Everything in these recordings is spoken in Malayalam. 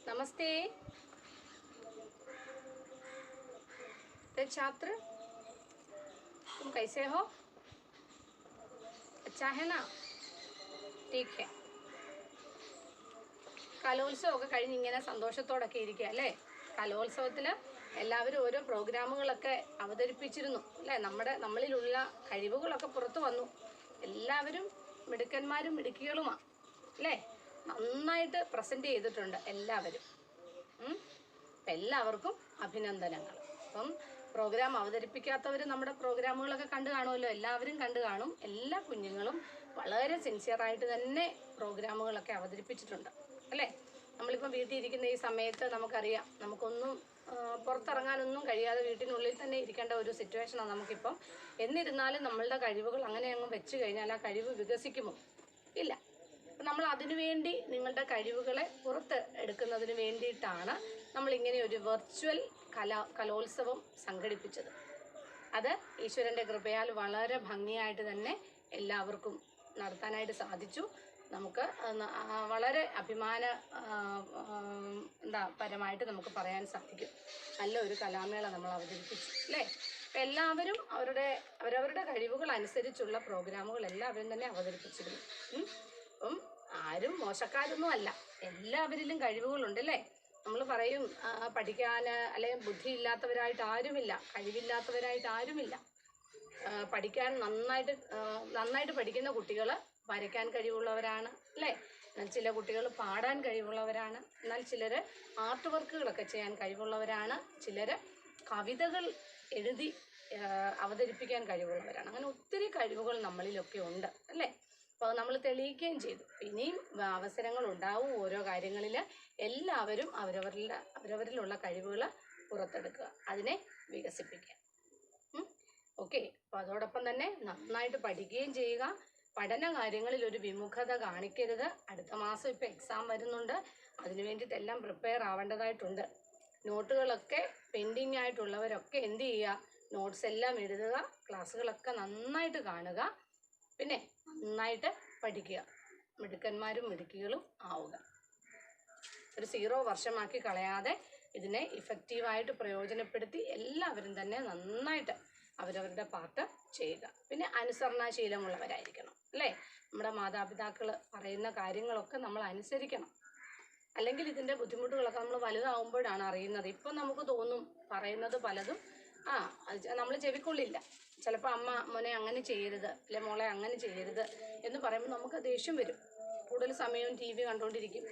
नमस्ते छात्र, तुम कैसे हो? अच्छा है ना? ठीक है. കലോത്സവമൊക്കെ കഴിഞ്ഞ് ഇങ്ങനെ സന്തോഷത്തോടൊക്കെ ഇരിക്കുക അല്ലേ? കലോത്സവത്തിൽ എല്ലാവരും ഓരോ പ്രോഗ്രാമുകളൊക്കെ അവതരിപ്പിച്ചിരുന്നു അല്ലേ? നമ്മളിലുള്ള കഴിവുകളൊക്കെ പുറത്തു വന്നു. എല്ലാവരും മിടുക്കന്മാരും മിടുക്കികളുമാണ് അല്ലേ? നന്നായിട്ട് പ്രസൻറ്റ് ചെയ്തിട്ടുണ്ട് എല്ലാവരും. എല്ലാവർക്കും അഭിനന്ദനങ്ങൾ. അപ്പം പ്രോഗ്രാം അവതരിപ്പിക്കാത്തവർ നമ്മുടെ പ്രോഗ്രാമുകളൊക്കെ കണ്ടു കാണുമല്ലോ. എല്ലാവരും കണ്ടു കാണും. എല്ലാ കുഞ്ഞുങ്ങളും വളരെ സിൻസിയറായിട്ട് തന്നെ പ്രോഗ്രാമുകളൊക്കെ അവതരിപ്പിച്ചിട്ടുണ്ട് അല്ലേ? നമ്മളിപ്പോൾ വീട്ടിൽ ഇരിക്കുന്ന ഈ സമയത്ത് നമുക്കറിയാം, നമുക്കൊന്നും പുറത്തിറങ്ങാനൊന്നും കഴിയാതെ വീട്ടിനുള്ളിൽ തന്നെ ഇരിക്കേണ്ട ഒരു സിറ്റുവേഷനാണ് നമുക്കിപ്പം. എന്നിരുന്നാലും നമ്മളുടെ കഴിവുകൾ അങ്ങനെ അങ്ങ് വെച്ച് കഴിഞ്ഞാൽ ആ കഴിവ് വികസിക്കുമോ? ഇല്ല. അപ്പം നമ്മൾ അതിനുവേണ്ടി നിങ്ങളുടെ കഴിവുകളെ പുറത്ത് എടുക്കുന്നതിന് വേണ്ടിയിട്ടാണ് നമ്മളിങ്ങനെ ഒരു വെർച്വൽ കലോത്സവം സംഘടിപ്പിച്ചത്. അത് ഈശ്വരൻ്റെ കൃപയാൽ വളരെ ഭംഗിയായിട്ട് തന്നെ എല്ലാവർക്കും നടത്താനായിട്ട് സാധിച്ചു. നമുക്ക് വളരെ പരമായിട്ട് നമുക്ക് പറയാൻ സാധിക്കും. നല്ലൊരു കലാമേള നമ്മൾ അവതരിപ്പിച്ചു അല്ലേ? അപ്പം എല്ലാവരും അവരവരുടെ കഴിവുകൾ അനുസരിച്ചുള്ള പ്രോഗ്രാമുകൾ എല്ലാവരും തന്നെ അവതരിപ്പിച്ചിരുന്നു. അപ്പം ആരും മോശക്കാരൊന്നും അല്ല, എല്ലാവരിലും കഴിവുകളുണ്ട് അല്ലേ? നമ്മൾ പറയും പഠിക്കാൻ അല്ലെങ്കിൽ ബുദ്ധിയില്ലാത്തവരായിട്ട് ആരുമില്ല, കഴിവില്ലാത്തവരായിട്ട് ആരുമില്ല. പഠിക്കാൻ നന്നായിട്ട് പഠിക്കുന്ന കുട്ടികൾ വരയ്ക്കാൻ കഴിവുള്ളവരാണ് അല്ലേ? എന്നാൽ ചില കുട്ടികൾ പാടാൻ കഴിവുള്ളവരാണ്. എന്നാൽ ചിലർ ആർട്ട് വർക്കുകളൊക്കെ ചെയ്യാൻ കഴിവുള്ളവരാണ്. ചിലർ കവിതകൾ എഴുതി അവതരിപ്പിക്കാൻ കഴിവുള്ളവരാണ്. അങ്ങനെ ഒത്തിരി കഴിവുകൾ നമ്മളിലൊക്കെ ഉണ്ട് അല്ലേ? അപ്പോൾ നമ്മൾ തെളിയിക്കുകയും ചെയ്തു. ഇനിയും അവസരങ്ങൾ ഉണ്ടാവും ഓരോ കാര്യങ്ങളിൽ. എല്ലാവരും അവരവരിലുള്ള കഴിവുകൾ പുറത്തെടുക്കുക, അതിനെ വികസിപ്പിക്കുക. ഓക്കെ. അപ്പോൾ അതോടൊപ്പം തന്നെ നന്നായിട്ട് പഠിക്കുകയും ചെയ്യുക. പഠന കാര്യങ്ങളിൽ ഒരു വിമുഖത കാണിക്കരുത്. അടുത്ത മാസം ഇപ്പോൾ എക്സാം വരുന്നുണ്ട്. അതിനു വേണ്ടിയിട്ടെല്ലാം പ്രിപ്പയർ ആവേണ്ടതായിട്ടുണ്ട്. നോട്ടുകളൊക്കെ പെൻഡിങ് ആയിട്ടുള്ളവരൊക്കെ എന്ത് ചെയ്യുക? നോട്ട്സ് എല്ലാം എഴുതുക. ക്ലാസ്സുകളൊക്കെ നന്നായിട്ട് കാണുക. പിന്നെ നന്നായിട്ട് പഠിക്കുക. മിടുക്കന്മാരും മിടുക്കികളും ആവുക. ഒരു 0 വർഷമാക്കി കളയാതെ ഇതിനെ ഇഫക്റ്റീവായിട്ട് പ്രയോജനപ്പെടുത്തി എല്ലാവരും തന്നെ നന്നായിട്ട് അവരവരുടെ പാർട്ട് ചെയ്യുക. പിന്നെ അനുസരണാശീലമുള്ളവരായിരിക്കണം അല്ലേ? നമ്മുടെ മാതാപിതാക്കൾ പറയുന്ന കാര്യങ്ങളൊക്കെ നമ്മൾ അനുസരിക്കണം. അല്ലെങ്കിൽ ഇതിൻ്റെ ബുദ്ധിമുട്ടുകളൊക്കെ നമ്മൾ വലുതാവുമ്പോഴാണ് അറിയുന്നത്. ഇപ്പം നമുക്ക് തോന്നും പറയുന്നത് പലതും നമ്മൾ ചെവിക്കൊള്ളില്ല. ചിലപ്പോൾ അമ്മ മോനെ അങ്ങനെ ചെയ്യരുത്, അല്ലെ മോളെ അങ്ങനെ ചെയ്യരുത് എന്ന് പറയുമ്പോൾ നമുക്ക് ദേഷ്യം വരും. കൂടുതൽ സമയവും TV കണ്ടുകൊണ്ടിരിക്കും.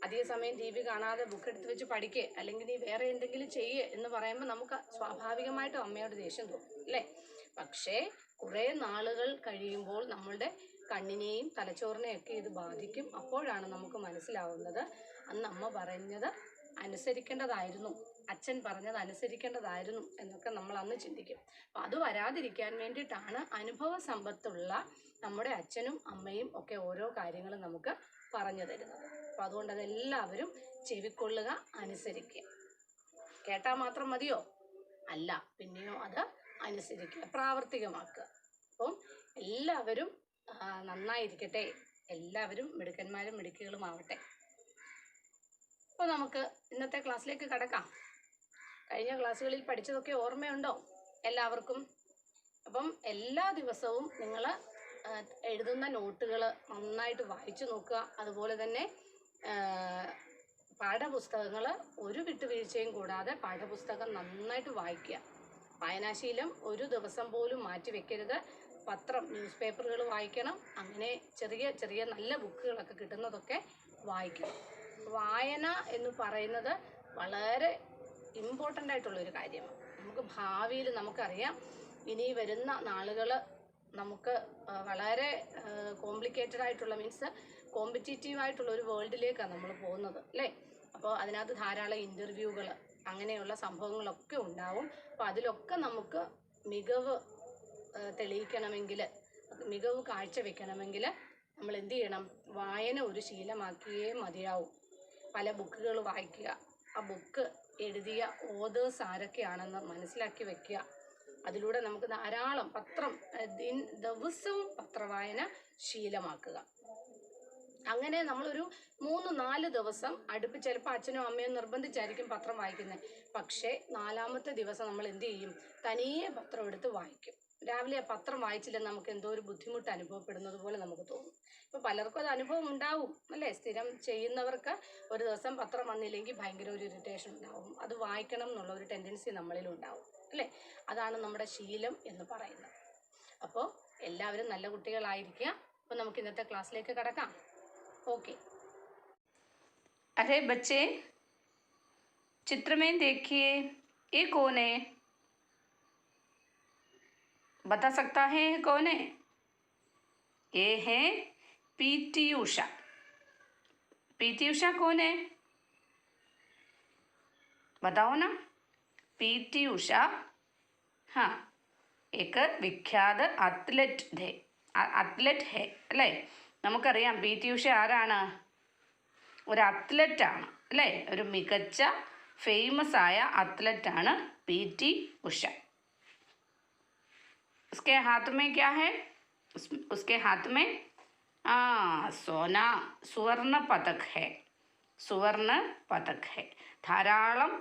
അധിക സമയം TV കാണാതെ ബുക്ക് എടുത്ത് വെച്ച് പഠിക്കുക, അല്ലെങ്കിൽ നീ വേറെ എന്തെങ്കിലും ചെയ്യേ എന്ന് പറയുമ്പോൾ നമുക്ക് സ്വാഭാവികമായിട്ടും അമ്മയോട് ദേഷ്യം തോന്നും അല്ലേ? പക്ഷേ കുറേ നാളുകൾ കഴിയുമ്പോൾ നമ്മളുടെ കണ്ണിനെയും തലച്ചോറിനെയും ഒക്കെ ഇത് ബാധിക്കും. അപ്പോഴാണ് നമുക്ക് മനസ്സിലാവുന്നത് അന്ന് അമ്മ പറഞ്ഞത് അനുസരിക്കേണ്ടതായിരുന്നു, അച്ഛൻ പറഞ്ഞത് അനുസരിക്കേണ്ടതായിരുന്നു എന്നൊക്കെ നമ്മൾ അന്ന് ചിന്തിക്കും. അപ്പം അത് വരാതിരിക്കാൻ വേണ്ടിയിട്ടാണ് അനുഭവ സമ്പത്തുള്ള നമ്മുടെ അച്ഛനും അമ്മയും ഒക്കെ ഓരോ കാര്യങ്ങളും നമുക്ക് പറഞ്ഞു തരുന്നത്. അപ്പം അതുകൊണ്ട് അതെല്ലാവരും ചെവിക്കൊള്ളുക, അനുസരിക്കുക. കേട്ടാൽ മാത്രം മതിയോ? അല്ല, പിന്നെയോ അത് അനുസരിക്കുക, പ്രാവർത്തികമാക്കുക. അപ്പം എല്ലാവരും നന്നായിരിക്കട്ടെ. എല്ലാവരും മിടുക്കന്മാരും മിടുക്കികളുമാവട്ടെ. അപ്പോൾ നമുക്ക് ഇന്നത്തെ ക്ലാസ്സിലേക്ക് കടക്കാം. കഴിഞ്ഞ ക്ലാസ്സുകളിൽ പഠിച്ചതൊക്കെ ഓർമ്മയുണ്ടോ എല്ലാവർക്കും? അപ്പം എല്ലാ ദിവസവും നിങ്ങൾ എഴുതുന്ന നോട്ടുകൾ നന്നായിട്ട് വായിച്ചു നോക്കുക. അതുപോലെ തന്നെ പാഠപുസ്തകങ്ങൾ ഒരു വിട്ടുവീഴ്ചയും കൂടാതെ പാഠപുസ്തകം നന്നായിട്ട് വായിക്കുക. വായനാശീലം ഒരു ദിവസം പോലും മാറ്റി വെക്കരുത്. പത്രം, ന്യൂസ് പേപ്പറുകൾ വായിക്കണം. അങ്ങനെ ചെറിയ ചെറിയ നല്ല ബുക്കുകളൊക്കെ കിട്ടുന്നതൊക്കെ വായിക്കണം. വായന എന്ന് പറയുന്നത് വളരെ ഇമ്പോർട്ടൻ്റ് ആയിട്ടുള്ളൊരു കാര്യമാണ്. നമുക്ക് ഭാവിയിൽ നമുക്കറിയാം, ഇനി വരുന്ന നാളുകൾ നമുക്ക് വളരെ കോംപ്ലിക്കേറ്റഡ് ആയിട്ടുള്ള കോമ്പറ്റീറ്റീവ് ആയിട്ടുള്ള ഒരു വേൾഡിലേക്കാണ് നമ്മൾ പോകുന്നത് അല്ലേ? അപ്പോൾ അതിനകത്ത് ധാരാളം ഇൻ്റർവ്യൂകൾ അങ്ങനെയുള്ള സംഭവങ്ങളൊക്കെ ഉണ്ടാവും. അപ്പോൾ അതിലൊക്കെ നമുക്ക് മികവ് തെളിയിക്കണമെങ്കിൽ, മികവ് കാഴ്ചവെക്കണമെങ്കിൽ നമ്മൾ എന്ത് ചെയ്യണം? വായന ഒരു ശീലമാക്കിയേ മതിയാവും. പല ബുക്കുകൾ വായിക്കുക, ആ ബുക്ക് എഴുതിയ ഓതേഴ്സ് ആരൊക്കെയാണെന്ന് മനസ്സിലാക്കി വെക്കുക. അതിലൂടെ നമുക്ക് ധാരാളം ദിവസവും പത്രവായന ശീലമാക്കുക. അങ്ങനെ നമ്മളൊരു 3-4 ദിവസം അടുപ്പിച്ച്, ചിലപ്പോൾ അച്ഛനും അമ്മയും നിർബന്ധിച്ചായിരിക്കും പത്രം വായിക്കുന്നത്. പക്ഷേ 4-മത്തെ ദിവസം നമ്മൾ എന്ത് ചെയ്യും? തനിയെ പത്രം എടുത്ത് വായിക്കും. രാവിലെ ആ പത്രം വായിച്ചില്ലെങ്കിൽ നമുക്ക് എന്തോ ഒരു ബുദ്ധിമുട്ട് അനുഭവപ്പെടുന്നത് പോലെ നമുക്ക് തോന്നും. ഇപ്പോൾ പലർക്കും അത് അനുഭവം ഉണ്ടാവും അല്ലേ? സ്ഥിരം ചെയ്യുന്നവർക്ക് ഒരു ദിവസം പത്രം വന്നില്ലെങ്കിൽ ഭയങ്കര ഒരു ഇറിറ്റേഷൻ ഉണ്ടാവും. അത് വായിക്കണം എന്നുള്ള ഒരു ടെൻഡൻസി നമ്മളിൽ ഉണ്ടാവും അല്ലേ? അതാണ് നമ്മുടെ ശീലം എന്ന് പറയുന്നത്. അപ്പോൾ എല്ലാവരും നല്ല കുട്ടികളായിരിക്കുക. അപ്പോൾ നമുക്ക് ഇന്നത്തെ ക്ലാസ്സിലേക്ക് കടക്കാം. ओके। अरे बच्चे, चित्र में देखिए, ये कौन है? बता सकता है कौन है? ये है पीटी उषा। पीटी उषा कौन है? बताओ ना। पीटी उषा, हाँ, एक विख्यात അത്ലറ്റ് है അല്ലേ? നമുക്കറിയാം പി ടി ഉഷ ആരാണ്? ഒരു അത്ലറ്റാണ് അല്ലേ? ഒരു മികച്ച ഫേമസ് ആയ അത്ലറ്റാണ് പി ടി ഉഷ. उसके हाथ में क्या है? उसके हाथ में സുവർണ പതക് है. സുവർണ പതക് है. ധാരാളം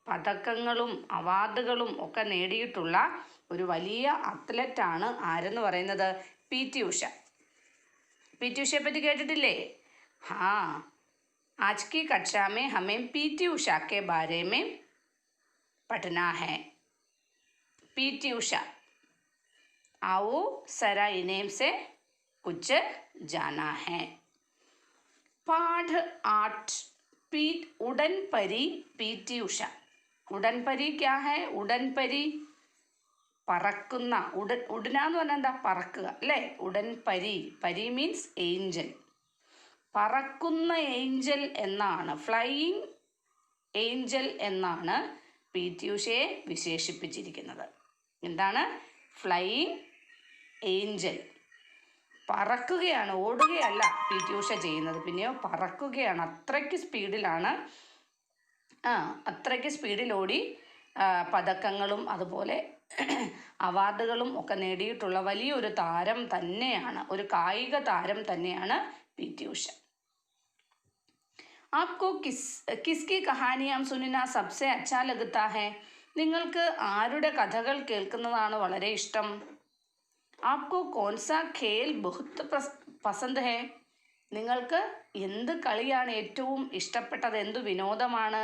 പതക്കങ്ങളും അവാർഡുകളും ഒക്കെ നേടിയിട്ടുള്ള ഒരു വലിയ അത്ലറ്റാണ് ആരെന്ന് പറയുന്നത്? P T Usha. P T Usha पति केटिटिल्ले? हाँ, आज की कक्षा में हमें पी टी उषा के बारे में पढ़ना है. पी टी उषा, आओ जरा इन्हें से कुछ जाना है. पाठ 8, उड़न परी पी टी उषा. उड़न परी क्या है? उड़न परी പറക്കുന്ന, ഉടന എന്ന് പറഞ്ഞാൽ എന്താ? പറക്കുക അല്ലേ? ഉടൻ പരി. പരി മീൻസ് ഏഞ്ചൽ. പറക്കുന്ന ഏഞ്ചൽ എന്നാണ്, ഫ്ലൈയിങ് ഏഞ്ചൽ എന്നാണ് പി ടി ഉഷയെ വിശേഷിപ്പിച്ചിരിക്കുന്നത്. എന്താണ്? Flying angel. പറക്കുകയാണ്, ഓടുകയല്ല പി ടി ഉഷ ചെയ്യുന്നത്. പിന്നെയോ പറക്കുകയാണ്. അത്രയ്ക്ക് സ്പീഡിൽ ഓടി പതക്കങ്ങളും അതുപോലെ അവാർഡുകളും ഒക്കെ നേടിയിട്ടുള്ള വലിയൊരു താരം തന്നെയാണ്, ഒരു കായിക താരം തന്നെയാണ് പി ടി ഉഷ. ആപ്കോ കിസ്കി കഹാനിയാം സുനിന സബ്സെ അച്ഛാ ലഗ്താ ഹെ? നിങ്ങൾക്ക് ആരുടെ കഥകൾ കേൾക്കുന്നതാണ് വളരെ ഇഷ്ടം? ആപ്കോ കോൺസാ ഖേൽ ബഹുത് പസന്ത് ഹെ? നിങ്ങൾക്ക് എന്ത് കളിയാണ് ഏറ്റവും ഇഷ്ടപ്പെട്ടത്? എന്ത് വിനോദമാണ്?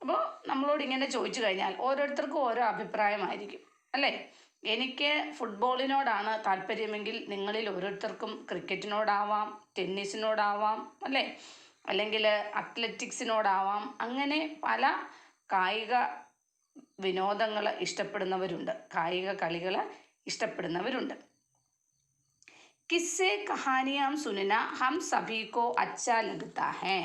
അപ്പോൾ നമ്മളോട് ഇങ്ങനെ ചോദിച്ചു കഴിഞ്ഞാൽ ഓരോരുത്തർക്കും ഓരോ അഭിപ്രായമായിരിക്കും അല്ലേ? എനിക്ക് ഫുട്ബോളിനോടാണ് താല്പര്യമെങ്കിൽ നിങ്ങളിൽ ഓരോരുത്തർക്കും ക്രിക്കറ്റിനോടാവാം, ടെന്നീസിനോടാവാം അല്ലേ? അല്ലെങ്കിൽ അത്ലറ്റിക്സിനോടാവാം. അങ്ങനെ പല കായിക വിനോദങ്ങൾ ഇഷ്ടപ്പെടുന്നവരുണ്ട്, കായിക കളികൾ ഇഷ്ടപ്പെടുന്നവരുണ്ട്. കിസ്സെ കഹാനിയാം സുനന ഹം സഭി കോ അച്ഛാ ലഗ്താ ഹൈ.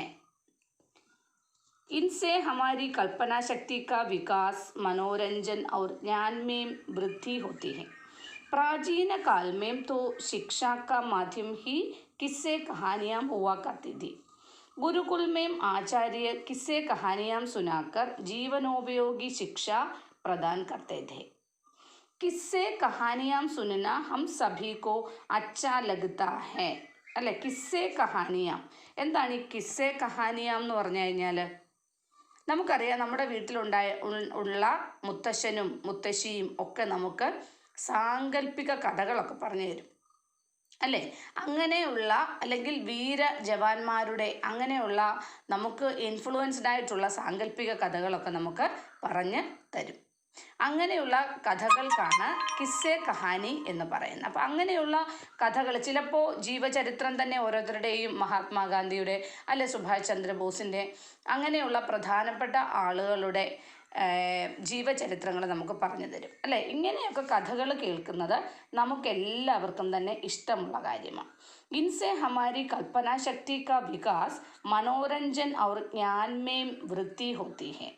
इनसे हमारी कल्पना शक्ति का विकास, मनोरंजन और ज्ञान में वृद्धि होती है. प्राचीन काल में तो शिक्षा का माध्यम ही किस्से कहानियाँ हुआ करती थी. गुरुकुल में आचार्य किस्से कहानियाँ सुनाकर जीवनोपयोगी शिक्षा प्रदान करते थे. किस्से कहानियाँ सुनना हम सभी को अच्छा लगता है അല്ലേ? കിസ്സെ കഹാനിയാം. എന്താണ് ഈ കിസ്സെ കഹാനിയാം എന്ന് പറഞ്ഞു കഴിഞ്ഞാൽ? നമുക്കറിയാം, നമ്മുടെ ഉള്ള മുത്തശ്ശനും മുത്തശ്ശിയും ഒക്കെ നമുക്ക് സാങ്കല്പിക കഥകളൊക്കെ പറഞ്ഞു തരും അല്ലേ? അങ്ങനെയുള്ള അല്ലെങ്കിൽ വീര ജവാന്മാരുടെ അങ്ങനെയുള്ള നമുക്ക് ഇൻഫ്ലുവൻസ്ഡ് ആയിട്ടുള്ള സാങ്കല്പിക കഥകളൊക്കെ നമുക്ക് പറഞ്ഞു തരും. അങ്ങനെയുള്ള കഥകൾക്കാണ് കിസ്സെ കഹാനി എന്ന് പറയുന്നത്. അപ്പോൾ അങ്ങനെയുള്ള കഥകൾ ചിലപ്പോൾ ജീവചരിത്രം തന്നെ ഓരോരുത്തരുടെയും, മഹാത്മാഗാന്ധിയുടെ അല്ലെ സുഭാഷ് ചന്ദ്രബോസിൻ്റെ അങ്ങനെയുള്ള പ്രധാനപ്പെട്ട ആളുകളുടെ ജീവചരിത്രങ്ങൾ നമുക്ക് പറഞ്ഞു തരും അല്ലേ? ഇങ്ങനെയൊക്കെ കഥകൾ കേൾക്കുന്നത് നമുക്കെല്ലാവർക്കും തന്നെ ഇഷ്ടമുള്ള കാര്യമാണ്. ഇൻസെ ഹമാരി കൽപ്പനാ ശക്തി കാ വികാസ്, മനോരഞ്ജൻ ഔർ ജ്ഞാൻ മേം വൃദ്ധി ഹോത്തി ഹെ.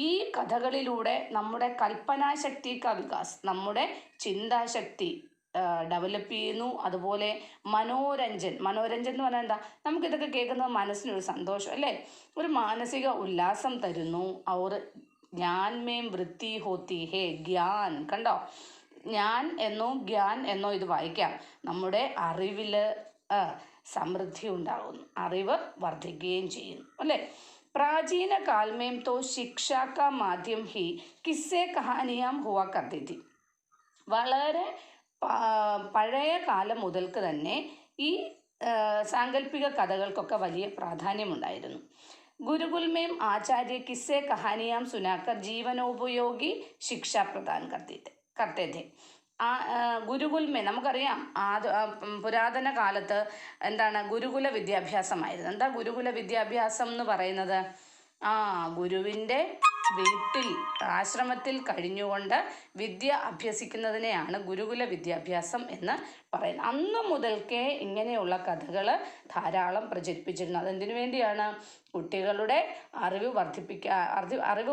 ഈ കഥകളിലൂടെ നമ്മുടെ കൽപ്പനാശക്തി കാ വികാസ്, നമ്മുടെ ചിന്താശക്തി ഡെവലപ്പ് ചെയ്യുന്നു. അതുപോലെ മനോരഞ്ജൻ എന്ന് പറഞ്ഞാൽ എന്താ? നമുക്കിതൊക്കെ കേൾക്കുന്നത് മനസ്സിനൊരു സന്തോഷം അല്ലേ? ഒരു മാനസിക ഉല്ലാസം തരുന്നു. ഔർ ജ്ഞാൻ മേം വൃത്തി ഹോത്തി ഹേ. ജ്ഞാൻ കണ്ടോ? ജ്ഞാൻ എന്നോ ജ്ഞാൻ എന്നോ ഇത് വായിക്കാം. നമ്മുടെ അറിവിൽ സമൃദ്ധി ഉണ്ടാകുന്നു, അറിവ് വർദ്ധിക്കുകയും ചെയ്യുന്നു അല്ലേ. പ്രാചീന കാൽമേം തോ ശിക്ഷാ കാ മാധ്യം ഹി കിസ്സെ കഹാനിയാം ഹുവ കർത്തി തി. വളരെ പഴയ കാലം മുതൽക്ക് തന്നെ ഈ സാങ്കല്പിക കഥകൾക്കൊക്കെ വലിയ പ്രാധാന്യമുണ്ടായിരുന്നു. गुरुकुल में आचार्य किस्से कहानियाँ सुनाकर जीवनोपयोगी शिक्षा प्रदान करते थे. ഗുരുകുൽമേ നമുക്കറിയാം പുരാതന കാലത്ത് എന്താണ് ഗുരുകുല വിദ്യാഭ്യാസമായിരുന്നു. എന്താ ഗുരുകുല വിദ്യാഭ്യാസം എന്ന് പറയുന്നത്? ഗുരുവിൻ്റെ വീട്ടിൽ ആശ്രമത്തിൽ കഴിഞ്ഞുകൊണ്ട് വിദ്യ അഭ്യസിക്കുന്നതിനെയാണ് ഗുരുകുല വിദ്യാഭ്യാസം എന്ന് പറയുന്നത്. അന്ന് മുതൽക്കേ ഇങ്ങനെയുള്ള കഥകൾ ധാരാളം പ്രചരിപ്പിച്ചിരുന്നു. അതെന്തിനു വേണ്ടിയാണ്? കുട്ടികളുടെ അറിവ്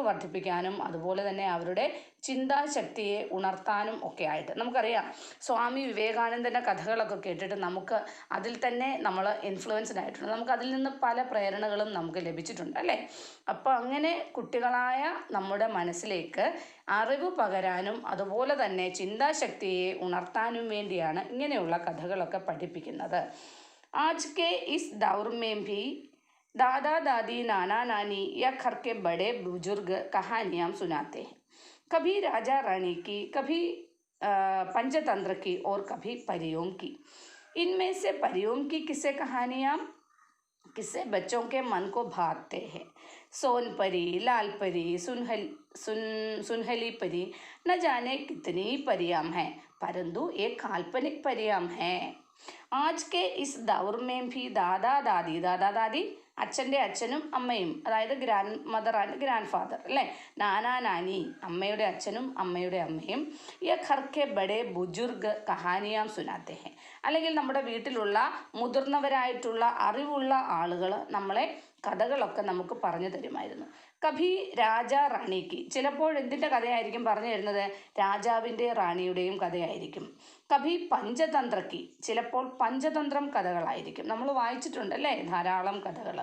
വർദ്ധിപ്പിക്കാനും അതുപോലെ തന്നെ അവരുടെ ചിന്താശക്തിയെ ഉണർത്താനും ഒക്കെ ആയിട്ട്. നമുക്കറിയാം സ്വാമി വിവേകാനന്ദൻ്റെ കഥകളൊക്കെ കേട്ടിട്ട് നമുക്ക് അതിൽ തന്നെ നമ്മൾ ഇൻഫ്ലുവൻസ്ഡ് ആയിട്ടുണ്ട്. നമുക്ക് അതിൽ നിന്ന് പല പ്രേരണകളും നമുക്ക് ലഭിച്ചിട്ടുണ്ട് അല്ലേ. അപ്പോൾ അങ്ങനെ കുട്ടികളായ നമ്മുടെ മനസ്സിലേക്ക് അറിവ് പകരാനും അതുപോലെ തന്നെ ചിന്താശക്തിയെ ഉണർത്താനും വേണ്ടിയാണ് ഇങ്ങനെയുള്ള കഥകളൊക്കെ പഠിപ്പിക്കുന്നത്. ആജ് കെ ഇസ് ദൗർ മേം ഭി दादा दादी नाना नानी या घर के बड़े बुजुर्ग कहानियाँ सुनाते हैं. कभी राजा रानी की, कभी पंचतंत्र की और कभी परियों की. इनमें से परियों की किस्से कहानियाँ किस्से बच्चों के मन को भाते हैं. सोन परी, लाल परी, सुनहली परी, न जाने कितनी परियां हैं, परंतु एक काल्पनिक परियां हैं. आज के इस दौर में भी दादा दादी അച്ഛൻ്റെ അച്ഛനും അമ്മയും, അതായത് grand mother and grand father അല്ലേ, നാനാ നാനി അമ്മയുടെ അച്ഛനും അമ്മയുടെ അമ്മയും, യ ഘർ കെ ബഡേ ബുജുർഗ് കഹാനിയാം സുനാത്തെ ഹെ, അല്ലെങ്കിൽ നമ്മുടെ വീട്ടിലുള്ള മുതിർന്നവരായിട്ടുള്ള അറിവുള്ള ആളുകൾ നമ്മളെ കഥകളൊക്കെ നമുക്ക് പറഞ്ഞു തരുമായിരുന്നു. കഭി രാജ റാണിക്ക്, ചിലപ്പോൾ എന്തിൻ്റെ കഥയായിരിക്കും പറഞ്ഞു തരുന്നത്? രാജാവിൻ്റെ റാണിയുടെയും കഥയായിരിക്കും. കഭി പഞ്ചതന്ത്രക്ക്, ചിലപ്പോൾ പഞ്ചതന്ത്രം കഥകളായിരിക്കും. നമ്മൾ വായിച്ചിട്ടുണ്ട് അല്ലേ ധാരാളം കഥകൾ.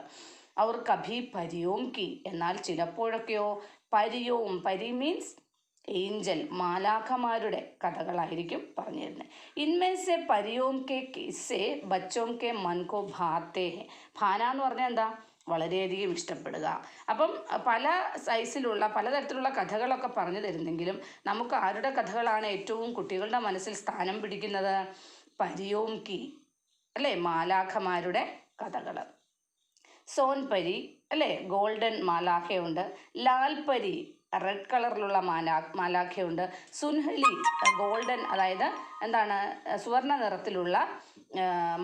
അവർ കഭി പരിയോം കി, എന്നാൽ ചിലപ്പോഴൊക്കെയോ പരിയോം, പരി മീൻസ് ഏഞ്ചൽ, മാലാഖമാരുടെ കഥകളായിരിക്കും പറഞ്ഞു തരുന്നത്. ഇൻമേസെ പരിയോം കെ കിസ്സെ ബച്ചോം കെ മൻ കോ ഭാത്തെ ഹെ. ഭാന എന്ന് പറഞ്ഞാൽ എന്താ? വളരെയധികം ഇഷ്ടപ്പെടുക. അപ്പം പല സൈസിലുള്ള പലതരത്തിലുള്ള കഥകളൊക്കെ പറഞ്ഞു തരുന്നെങ്കിലും നമുക്ക് ആരുടെ കഥകളാണ് ഏറ്റവും കുട്ടികളുടെ മനസ്സിൽ സ്ഥാനം പിടിക്കുന്നത്? പരിയോം കി അല്ലേ, മാലാഖമാരുടെ കഥകൾ. സോൻപരി അല്ലേ, ഗോൾഡൻ മാലാഖയുണ്ട്. ലാൽപരി റെഡ് കളറിലുള്ള മാലാഖയുണ്ട്. സുൻഹലി ഗോൾഡൻ, അതായത് എന്താണ്, സുവർണ നിറത്തിലുള്ള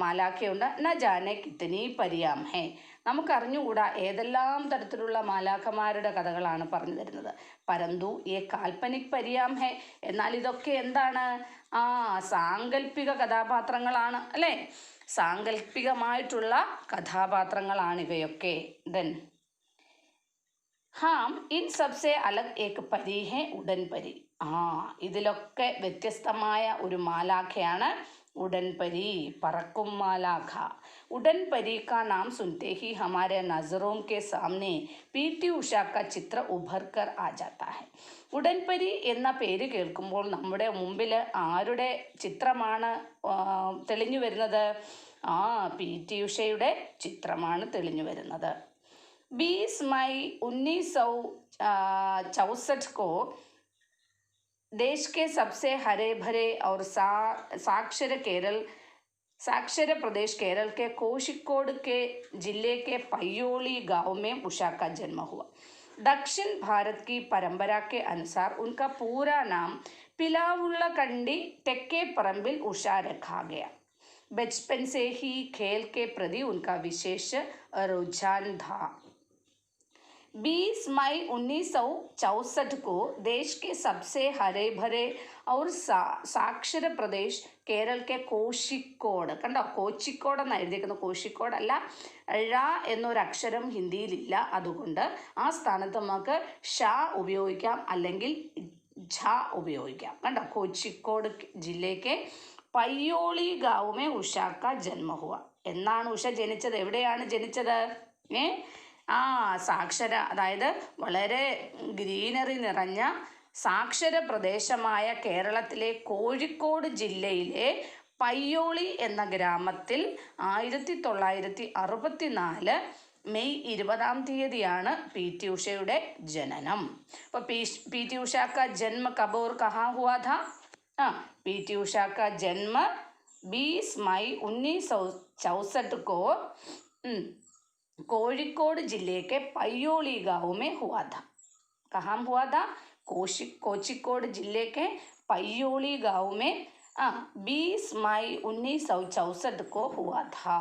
മാലാഖയുണ്ട്. ന ജാനെ കിത്തനി പരിയാം ഹേ, നമുക്കറിഞ്ഞുകൂടാ ഏതെല്ലാം തരത്തിലുള്ള മാലാഖമാരുടെ കഥകളാണ് പറഞ്ഞു തരുന്നത്. പരന്തു ഏ കാൽപ്പനിക് പരിയാം ഹേ, എന്നാൽ ഇതൊക്കെ എന്താണ്? സാങ്കല്പിക കഥാപാത്രങ്ങളാണ് അല്ലേ, സാങ്കല്പികമായിട്ടുള്ള കഥാപാത്രങ്ങളാണ് ഇവയൊക്കെ. ദെൻ ഹാം ഇൻ സബ്സെ അലഗ് ഏക് പരി ഹേ ഉഡൻ പരി. ഇതിലൊക്കെ വ്യത്യസ്തമായ ഒരു മാലാഖയാണ് उड़न परी, परकुम मालाख. उड़न परी का नाम सुनते ही हमारे नज़रों के सामने पीटी उषा का चित्र उभर कर आ जाता है. ഉടൻ പരി എന്ന പേര് കേൾക്കുമ്പോൾ നമ്മുടെ മുമ്പിൽ ആരുടെ ചിത്രമാണ് തെളിഞ്ഞു വരുന്നത്? പി.ടി. ഉഷയുടെ ചിത്രമാണ് തെളിഞ്ഞു വരുന്നത്. 20 मई 1964 को देश के सबसे हरे भरे और साक्षर प्रदेश केरल के कोशिकोड के जिले के पयोली गांव में उषा का जन्म हुआ. दक्षिण भारत की परंपरा के अनुसार उनका पूरा नाम पिलावुल्लकंडी टेक्के परंबिल उषा रखा गया. बचपन से ही खेल के प्रति उनका विशेष रुझान था. 20 मई 1964 को देश के सबसे हरे भरे और साक्षर प्रदेश കേരൾ കെ കോഴിക്കോട്, കണ്ടോ കോഴിക്കോട് എന്ന് എഴുതിയിരിക്കുന്നത്, കോഴിക്കോടല്ല, ഴ എന്നൊരക്ഷരം ഹിന്ദിയിലില്ല, അതുകൊണ്ട് ആ സ്ഥാനത്ത് നമുക്ക് ഷ ഉപയോഗിക്കാം അല്ലെങ്കിൽ ഝ ഉപയോഗിക്കാം. കണ്ടോ, കോഴിക്കോട് ജില്ലയ്ക്ക് പയ്യോളി ഗാവുമേ ഉഷാക്ക ജന്മ ഹുവ. എന്നാണ് ഉഷ ജനിച്ചത്? എവിടെയാണ് ജനിച്ചത്? സാക്ഷര, അതായത് വളരെ ഗ്രീനറി നിറഞ്ഞ സാക്ഷര പ്രദേശമായ കേരളത്തിലെ കോഴിക്കോട് ജില്ലയിലെ പയ്യോളി എന്ന ഗ്രാമത്തിൽ 1964 മെയ് 20 പി ടി ഉഷയുടെ ജനനം. അപ്പോൾ പി ടി ഉഷ का जन्म कब और कहाँ हुआ था? पी टी उषा का जन्म 20 मई 1964 को कोझिकोड जिले के पय्योली गांव में हुआ था. कहाँ हुआ था? कोझिकोड जिले के पय्योली गांव में 20 मई 1964 को हुआ था.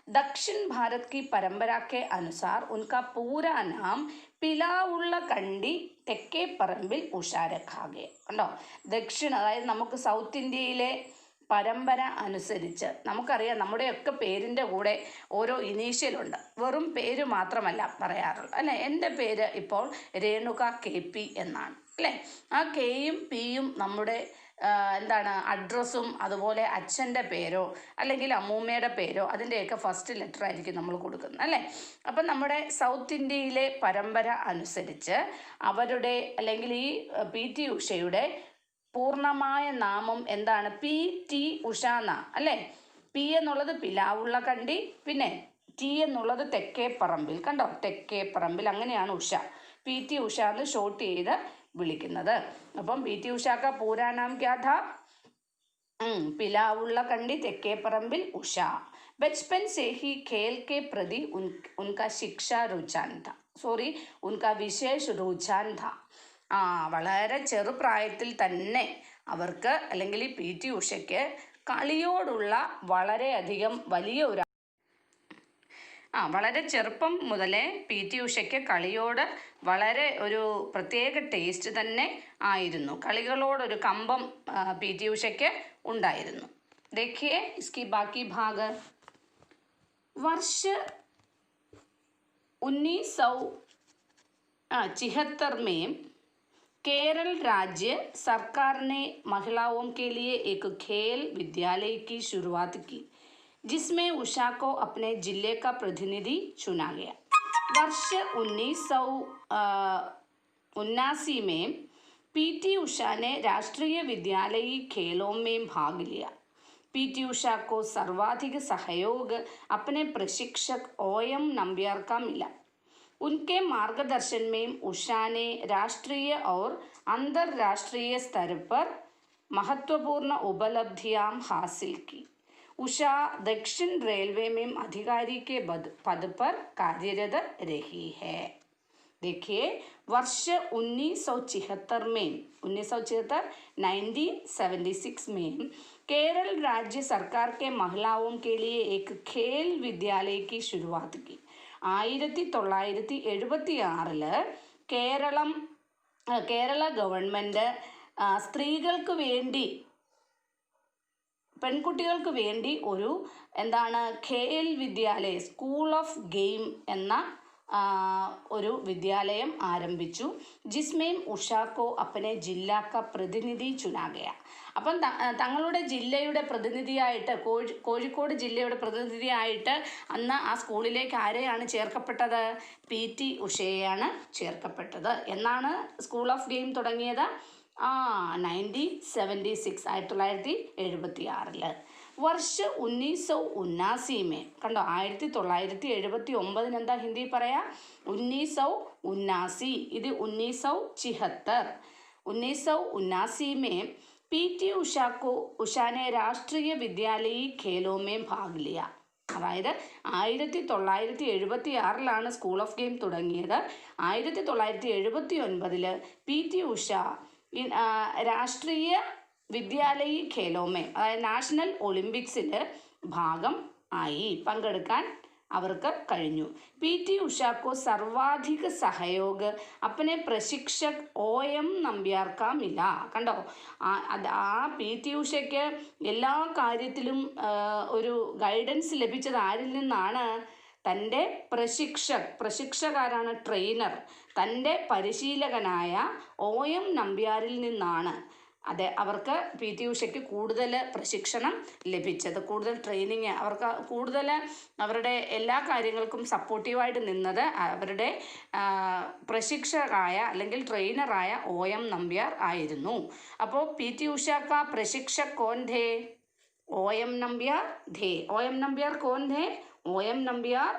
दक्षिण भारत की परंपरा के अनुसार उनका पूरा नाम പിലാവുള്ള കണ്ടി തെക്കേ പറമ്പിൽ ഉഷ രഖാ ഗയ. കണ്ടോ, ദക്ഷിണ, അതായത് നമുക്ക് സൗത്ത് ഇന്ത്യയിലെ പരമ്പര അനുസരിച്ച് നമുക്കറിയാം നമ്മുടെയൊക്കെ പേരിൻ്റെ കൂടെ ഓരോ ഇനീഷ്യലുണ്ട്. വെറും പേര് മാത്രമല്ല പറയാറുള്ളത് അല്ലേ. എൻ്റെ പേര് ഇപ്പോൾ രേണുക KP എന്നാണ് അല്ലേ. ആ കെയും പിയും നമ്മുടെ അഡ്രസ്സും അതുപോലെ അച്ഛൻ്റെ പേരോ അല്ലെങ്കിൽ അമ്മൂമ്മയുടെ പേരോ അതിൻ്റെയൊക്കെ ഫസ്റ്റ് ലെറ്റർ ആയിരിക്കും നമ്മൾ കൊടുക്കുന്നത് അല്ലേ. അപ്പം നമ്മുടെ സൗത്ത് ഇന്ത്യയിലെ പരമ്പര അനുസരിച്ച് അവരുടെ അല്ലെങ്കിൽ ഈ പി ടി ഉഷയുടെ പൂർണ്ണമായ നാമം എന്താണ്? പി ടി ഉഷ എന്നാ അല്ലേ. പി എന്നുള്ളത് പിലാവുള്ള കണ്ടി, പിന്നെ ടി എന്നുള്ളത് തെക്കേ പറമ്പിൽ. കണ്ടോ, തെക്കേ പറമ്പിൽ, അങ്ങനെയാണ് ഉഷ. പി ടി ഉഷ എന്ന് ഷോർട്ട് ചെയ്ത് വിളിക്കുന്നത്. അപ്പം പി ടി ഉഷ का पूरा नाम क्या था? पिलाउल्ला कंडी तेके परम्बिल उषा. बचपन से ही खेल के प्रति उनका शिक्षा रुझान था. उनका विशेष रुझान था. വളരെ ചെറുപ്രായത്തിൽ തന്നെ അവർക്ക് അല്ലെങ്കിൽ ഈ പി ടി ഉഷയ്ക്ക് കളിയോടുള്ള വളരെയധികം വലിയ ഒരു വളരെ ചെറുപ്പം മുതലേ പി ടി ഉഷയ്ക്ക് കളിയോട് വളരെ ഒരു പ്രത്യേക ടേസ്റ്റ് തന്നെ ആയിരുന്നു. കളികളോടൊരു കമ്പം പി ടി ഉഷയ്ക്ക് ഉണ്ടായിരുന്നു. देखिए इसकी बाकी भाग. वर्ष 1976 में केरल राज्य सरकार ने महिलाओं के लिए एक खेल विद्यालय की शुरुआत की, जिसमें उषा को अपने जिले का प्रतिनिधि चुना गया. वर्ष 1979 में पीटी उषा ने राष्ट्रीय विद्यालयी खेलों में भाग लिया. पीटी उषा को सर्वाधिक सहयोग अपने प्रशिक्षक OM नंबियार का मिला. उनके मार्गदर्शन में उषा ने राष्ट्रीय और अंतर्राष्ट्रीय स्तर पर महत्वपूर्ण उपलब्धियां हासिल की. उषा दक्षिण रेलवे में अधिकारी के पद पर कार्यरत रही है. देखिए वर्ष 1976 में केरल राज्य सरकार के महिलाओं के लिए एक खेल विद्यालय की शुरुआत की. 1976 കേരള ഗവൺമെൻറ് സ്ത്രീകൾക്ക് വേണ്ടി, പെൺകുട്ടികൾക്ക് വേണ്ടി ഒരു ഖേൽ വിദ്യാലയ, സ്കൂൾ ഓഫ് ഗെയിം എന്ന ഒരു വിദ്യാലയം ആരംഭിച്ചു. ജിസ്മേം ഉഷാക്കോ അപ്പനെ ജില്ലാക്ക പ്രതിനിധി ചുനാഗയ. അപ്പം തങ്ങളുടെ ജില്ലയുടെ പ്രതിനിധിയായിട്ട്, കോഴിക്കോട് ജില്ലയുടെ പ്രതിനിധിയായിട്ട് അന്ന് ആ സ്കൂളിലേക്ക് ആരെയാണ് ചേർക്കപ്പെട്ടത്? P T ഉഷയെയാണ് ചേർക്കപ്പെട്ടത്. എന്നാണ് സ്കൂൾ ഓഫ് ഗെയിം തുടങ്ങിയത്? 1976, 1976. वर्ष 1979 में, കണ്ടോ 1979 എന്താ ഹിന്ദി പറയാ? 1979. ഇത് 1976. 1979 में पीटी उषा ने राष्ट्रीय विद्यालयी खेलों में भाग लिया. അതായത് 1976 സ്കൂൾ ഓഫ് ഗെയിം തുടങ്ങിയത്. 1979 പി ടി ഉഷ രാഷ്ട്രീയ വിദ്യാലയി ഖേലോമേ, അതായത് നാഷണൽ ഒളിമ്പിക്സിൽ ഭാഗം ആയി, പങ്കെടുക്കാൻ അവർക്ക് കഴിഞ്ഞു. പി ടി ഉഷാക്കോ സർവാധിക സഹयोग अपने प्रशिक्षक OM നമ്പ്യാർ കാ മില. കണ്ടോ, ആ പി ടി ഉഷയ്ക്ക് എല്ലാ കാര്യത്തിലും ഒരു ഗൈഡൻസ് ലഭിച്ചത് ആരിൽ നിന്നാണ്? തൻ്റെ പ്രശിക്ഷകാരാണ് ട്രെയിനർ, തൻ്റെ പരിശീലകനായ OM നമ്പ്യാരിൽ നിന്നാണ്. അതെ, അവർക്ക് പി ടി ഉഷയ്ക്ക് കൂടുതൽ പ്രശിക്ഷണം ലഭിച്ചത്, കൂടുതൽ ട്രെയിനിങ്, അവർക്ക് കൂടുതൽ അവരുടെ എല്ലാ കാര്യങ്ങൾക്കും സപ്പോർട്ടീവായിട്ട് നിന്നത് അവരുടെ പ്രശിക്ഷകനായ അല്ലെങ്കിൽ ട്രെയിനറായ OM നമ്പ്യാർ ആയിരുന്നു. അപ്പോൾ പി ടി ഉഷ കാ പ്രശിക്ഷക് കോൻ ഥേ? OM नंबियार थे। OM नंबियार कौन थे? OM नंबियार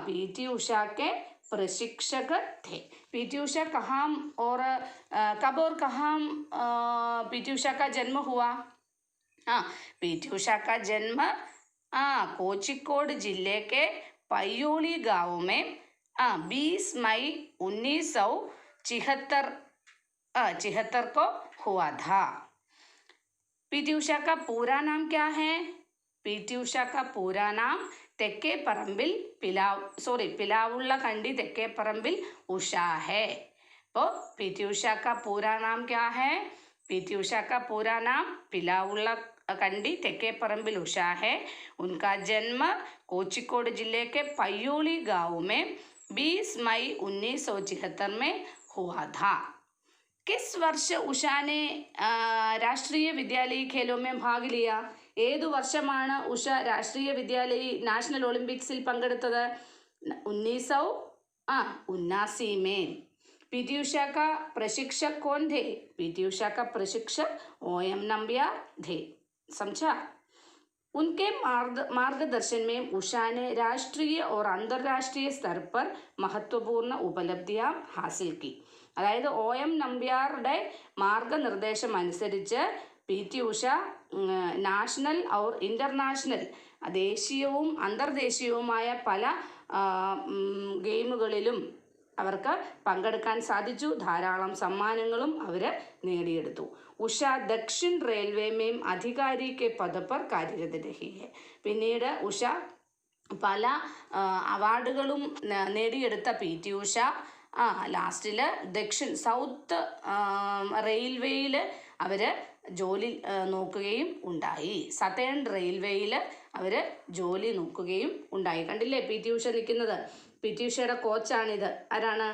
PT उषा के प्रशिक्षक थे। PT उषा कहाँ और कब और कहाँ PT उषा का जन्म हुआ? PT उषा का जन्म कोझिकोड जिले के पय्योली गांव में 20 मई 1976 को हुआ था। PT उषा का पूरा नाम क्या है? PT उषा का पूरा नाम തെക്കേപ്പറമ്പിൽ पिलावुल्लकंडी തെക്കേപ്പറമ്പിൽ उषा है। तो PT उषा का पूरा नाम क्या है? PT उषा का पूरा नाम पिलावुल्लकंडी തെക്കേപ്പറമ്പിൽ उषा है। उनका जन्म कोझिकोड जिले के पय्योली गांव में 20 मई 1976 में हुआ था। किस वर्ष उषा ने राष्ट्रीय विद्यालयी खेलों में भाग लिया? ഏതു വർഷമാണ് ഉഷ രാഷ്ട്രീയ വിദ്യാലയി നാഷണൽ ഒളിമ്പിക്സിൽ പങ്കെടുത്തത്? 1979 में। PT उषा का प्रशिक्षक कौन थे? PT उषा का प्रशिक्षक OM नंबियार थे। समझा? उनके मार्गदर्शन में उषा ने राष्ट्रीय और अंतर्राष्ट्रीय स्तर पर महत्वपूर्ण उपलब्धियां हासिल की। അതായത് OM നമ്പ്യാറുടെ മാർഗനിർദ്ദേശം അനുസരിച്ച് PT ഉഷ നാഷണൽ और ഇൻ്റർനാഷണൽ ദേശീയവും അന്തർദേശീയവുമായ പല ഗെയിമുകളിലും അവർക്ക് പങ്കെടുക്കാൻ സാധിച്ചു. ധാരാളം സമ്മാനങ്ങളും അവർ നേടിയെടുത്തു. ഉഷ ദക്ഷിൺ റെയിൽവേ മേം അധികാരി കെ പദ പർ കാര്യരത് രഹി ഹെ. പിന്നീട് ഉഷ പല അവാർഡുകളും നേടിയെടുത്ത PT ഉഷ ലാസ്റ്റിൽ സൗത്ത് റെയിൽവേയിൽ അവർ ജോലി നോക്കുകയും ഉണ്ടായി. സതേൺ റെയിൽവേയിൽ അവർ ജോലി നോക്കുകയും ഉണ്ടായി. കണ്ടില്ലേ PT ഉഷ നിൽക്കുന്നത്? PT ഉഷയുടെ കോച്ചാണിത്. ആരാണ്?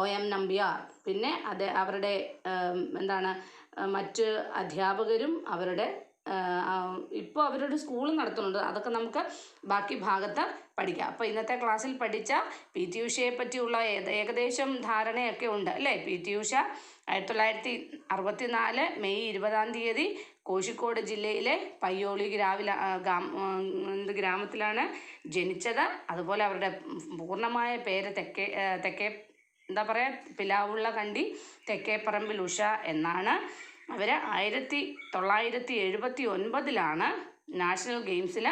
OM നമ്പ്യാർ. പിന്നെ അവരുടെ മറ്റ് അധ്യാപകരും അവരുടെ ഇപ്പോൾ അവരുടെ സ്കൂൾ നടത്തുന്നുണ്ട്. അതൊക്കെ നമുക്ക് ബാക്കി ഭാഗത്ത് പഠിക്കാം. അപ്പോൾ ഇന്നത്തെ ക്ലാസ്സിൽ പഠിച്ച PT ഉഷയെ പറ്റിയുള്ള ഏകദേശം ധാരണയൊക്കെ ഉണ്ട് അല്ലേ? PT ഉഷ 1964 മെയ് 20 കോഴിക്കോട് ജില്ലയിലെ പയ്യോളി ഗ്രാമത്തിലാണ് ജനിച്ചത്. അതുപോലെ അവരുടെ പൂർണ്ണമായ പേര് പിലാവുള്ളകണ്ടി തെക്കേപ്പറമ്പിൽ ഉഷ എന്നാണ്. അവർ 1979 നാഷണൽ ഗെയിംസിൽ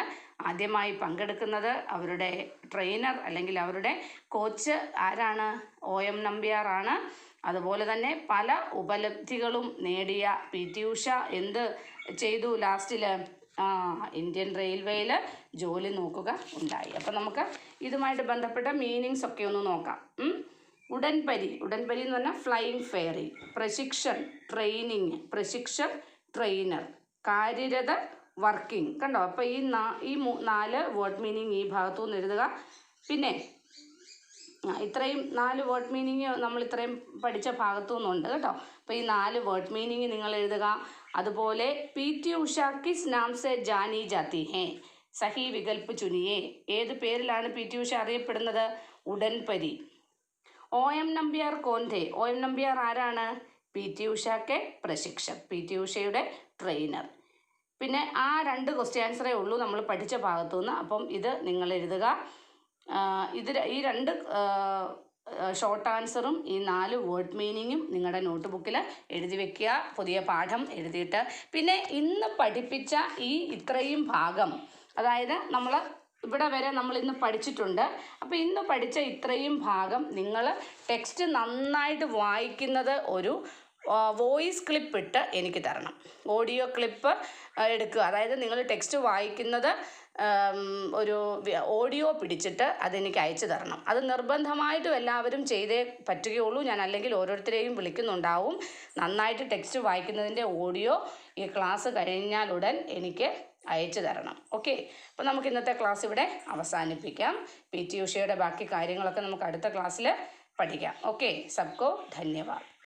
ആദ്യമായി പങ്കെടുക്കുന്നത്. അവരുടെ ട്രെയിനർ അല്ലെങ്കിൽ അവരുടെ കോച്ച് ആരാണ്? OM നമ്പ്യാറാണ്. അതുപോലെ തന്നെ പല ഉപലബ്ധികളും നേടിയ PT ഉഷ എന്ത് ചെയ്തു? ലാസ്റ്റിൽ ഇന്ത്യൻ റെയിൽവേയിൽ ജോലി നോക്കുക ഉണ്ടായി. അപ്പം നമുക്ക് ഇതുമായിട്ട് ബന്ധപ്പെട്ട മീനിങ്സ് ഒക്കെ ഒന്ന് നോക്കാം. ഉടൻപരി എന്ന് പറഞ്ഞാൽ ഫ്ലൈയിങ് ഫെയറി. പ്രശിക്ഷൺ ട്രെയിനിങ്, പ്രശിക്ഷൺ ട്രെയിനർ. കാര്യരത വർക്കിംഗ്. കണ്ടോ? അപ്പോൾ ഈ 4 വേർഡ് മീനിങ് ഈ ഭാഗത്തുനിന്ന് എഴുതുക. പിന്നെ ഇത്രയും 4 വേർഡ് മീനിങ് നമ്മൾ ഇത്രയും പഠിച്ച ഭാഗത്തുനിന്നുണ്ട് കേട്ടോ. അപ്പോൾ ഈ 4 വേർഡ് മീനിങ് നിങ്ങൾ എഴുതുക. അതുപോലെ PT ഉഷ കിസ് നാം സെ ജാനി ജാത്തി ഹേ? സഹി വികൽപ്പ് ചുനിയേ. ഏത് പേരിലാണ് PT ഉഷ അറിയപ്പെടുന്നത്? ഉടൻപരി. OM നമ്പ്യാർ കോൻ ഥേ? OM നമ്പ്യാർ ആരാണ്? PT ഉഷയ്ക്ക് പ്രശിക്ഷക്, PT ഉഷയുടെ ട്രെയിനർ. പിന്നെ ആ 2 ക്വസ്റ്റ്യൻ ആൻസറേ ഉള്ളൂ നമ്മൾ പഠിച്ച ഭാഗത്തുനിന്ന്. അപ്പം ഇത് നിങ്ങൾ എഴുതുക. ഈ 2 ഷോർട്ട് ആൻസറും ഈ 4 വേർഡ് മീനിങ്ങും നിങ്ങളുടെ നോട്ട് ബുക്കിൽ എഴുതി വെക്കുക. പുതിയ പാഠം എഴുതിയിട്ട് പിന്നെ ഇന്ന് പഠിപ്പിച്ച ഇത്രയും ഭാഗം, അതായത് നമ്മൾ ഇവിടെ വരെ നമ്മൾ ഇന്ന് പഠിച്ചിട്ടുണ്ട്. അപ്പോൾ ഇന്ന് പഠിച്ച ഇത്രയും ഭാഗം നിങ്ങൾ ടെക്സ്റ്റ് നന്നായിട്ട് വായിക്കുന്നത് ഒരു വോയിസ് ക്ലിപ്പ് ഇട്ട് എനിക്ക് തരണം. ഓഡിയോ ക്ലിപ്പ് എടുക്കുക. അതായത് നിങ്ങൾ ടെക്സ്റ്റ് വായിക്കുന്നത് ഒരു ഓഡിയോ പിടിച്ചിട്ട് അതെനിക്ക് അയച്ചു തരണം. അത് നിർബന്ധമായിട്ടും എല്ലാവരും ചെയ്തേ പറ്റുകയുള്ളൂ. ഞാൻ അല്ലെങ്കിൽ ഓരോരുത്തരെയും വിളിക്കുന്നുണ്ടാവും. നന്നായിട്ട് ടെക്സ്റ്റ് വായിക്കുന്നതിൻ്റെ ഓഡിയോ ഈ ക്ലാസ് കഴിഞ്ഞാലുടൻ എനിക്ക് അയച്ചു തരണം. ഓക്കെ, അപ്പോൾ നമുക്ക് ഇന്നത്തെ ക്ലാസ് ഇവിടെ അവസാനിപ്പിക്കാം. PT ഉഷയുടെ ബാക്കി കാര്യങ്ങളൊക്കെ നമുക്ക് അടുത്ത ക്ലാസ്സിൽ പഠിക്കാം. ഓക്കെ, സബ്കോ ധന്യവാദ്.